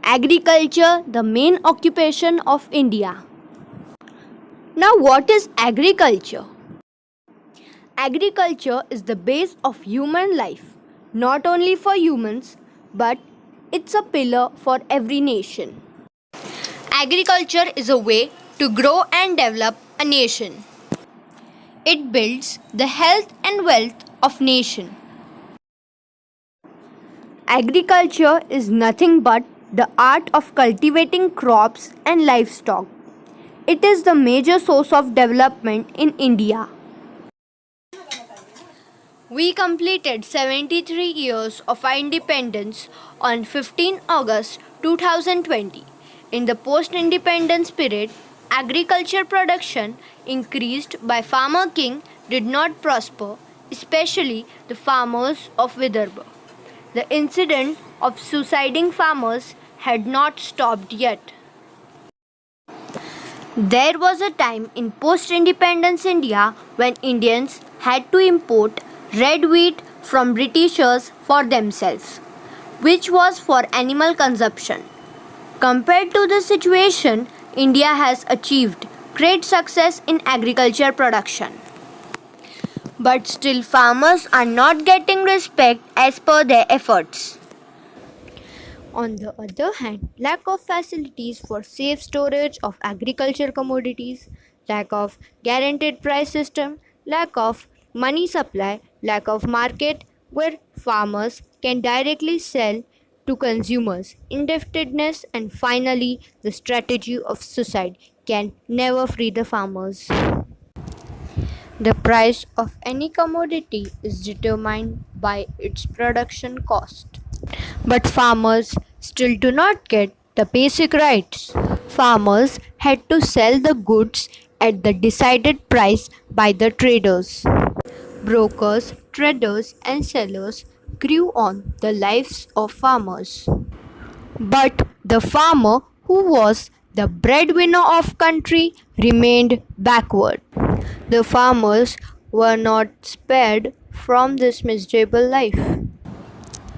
Agriculture, the main occupation of India. Now, what is agriculture? Agriculture is the base of human life, not only for humans, but it's a pillar for every nation. Agriculture is a way to grow and develop a nation. It builds the health and wealth of nation. Agriculture is nothing but the art of cultivating crops and livestock. It is the major source of development in India. We completed 73 years of our independence on 15 August 2020. In the post-independence period, agriculture production increased by farmer king did not prosper, especially the farmers of Vidarbha. The incident of suiciding farmers had not stopped yet. There was a time in post-independence India when Indians had to import red wheat from Britishers for themselves, which was for animal consumption. Compared to this situation, India has achieved great success in agriculture production. But still farmers are not getting respect as per their efforts. On the other hand, lack of facilities for safe storage of agriculture commodities, lack of guaranteed price system, lack of money supply, lack of market where farmers can directly sell to consumers, indebtedness, and finally the strategy of suicide can never free the farmers. The price of any commodity is determined by its production cost. But farmers still do not get the basic rights. Farmers had to sell the goods at the decided price by the traders. Brokers, traders, and sellers grew on the lives of farmers. But the farmer, who was the breadwinner of country, remained backward. The farmers were not spared from this miserable life.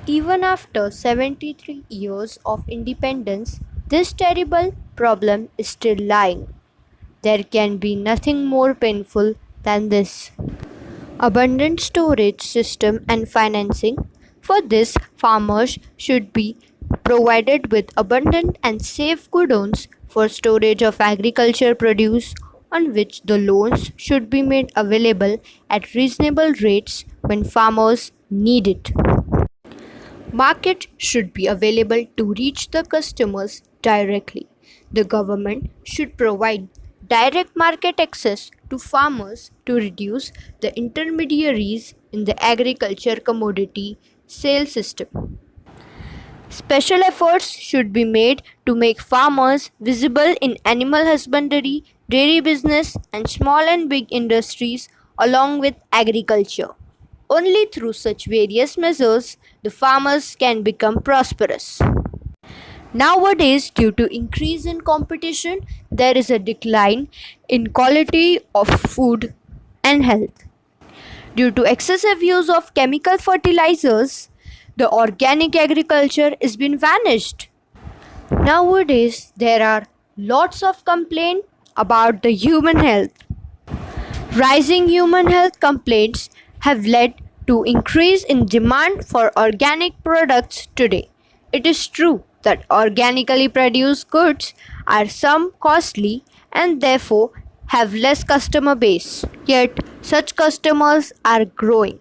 Even after 73 years of independence, this terrible problem is still lying. There can be nothing more painful than this. Abundant storage system and financing. For this, farmers should be provided with abundant and safe godowns for storage of agriculture produce, on which the loans should be made available at reasonable rates when farmers need it. Market should be available to reach the customers directly. The government should provide direct market access to farmers to reduce the intermediaries in the agriculture commodity sale system. Special efforts should be made to make farmers visible in animal husbandry, dairy business, and small and big industries along with agriculture. Only through such various measures the farmers can become prosperous. Nowadays, due to increase in competition, there is a decline in quality of food and health. Due to excessive use of chemical fertilizers, the organic agriculture is been vanished. Nowadays, there are lots of complaints about the human health. Rising human health complaints have led to increase in demand for organic products today. It is true that organically produced goods are some costly and therefore have less customer base. Yet such customers are growing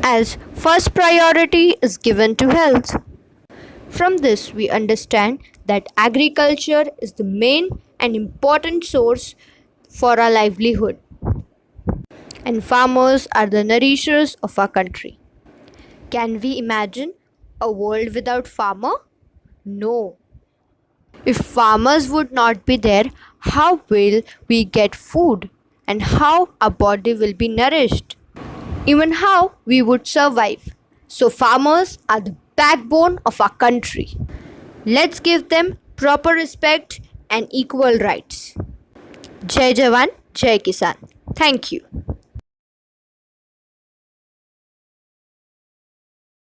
as first priority is given to health. From this we understand that agriculture is the main and important source for our livelihood, and farmers are the nourishers of our country. Can we imagine a world without farmer? No. If farmers would not be there, how will we get food and how our body will be nourished? Even how we would survive. So farmers are the backbone of our country. Let's give them proper respect and equal rights. Jai Jawan, Jai Kisan. Thank you.